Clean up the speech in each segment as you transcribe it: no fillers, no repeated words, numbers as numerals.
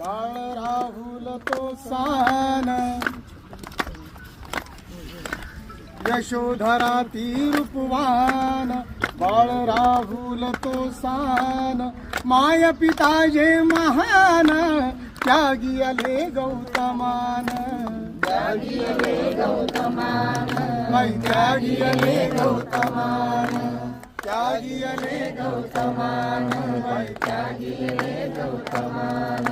बाळ राहुल तो सान यशोधरा ती रूपवान बाळ राहुल तो सान माय पिता जे महान त्यागी आले गौतमान त्यागी आले गौतमान त्यागी आले गौतमान त्यागी आले गौतमान त्यागी आले गौतमान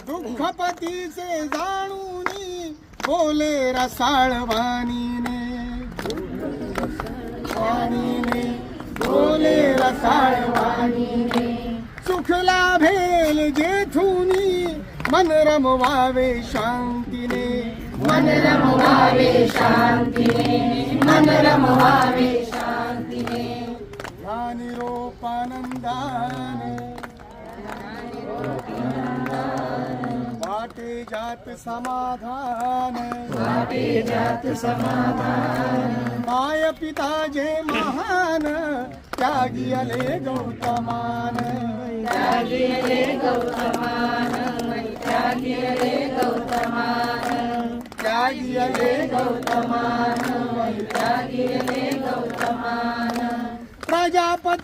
दुःखपतीचे जाणूनी बोले रसाळवाणीने वाणीने बोले रसाळवाणीने सुख लाभेल जेथुनी मन रमवावे शांतीने मन रमवावे शांतीने मन रमवावे शांतीने ध्यानिरोपानंदाने वाटे जात समाधान वाटे जात समाधान माय पिता जे महान त्यागी आले गौतमान त्यागी आले गौतमान त्यागी आले गौतमान त्यागी आले गौतमान त्यागी आले गौतमान प्रजापती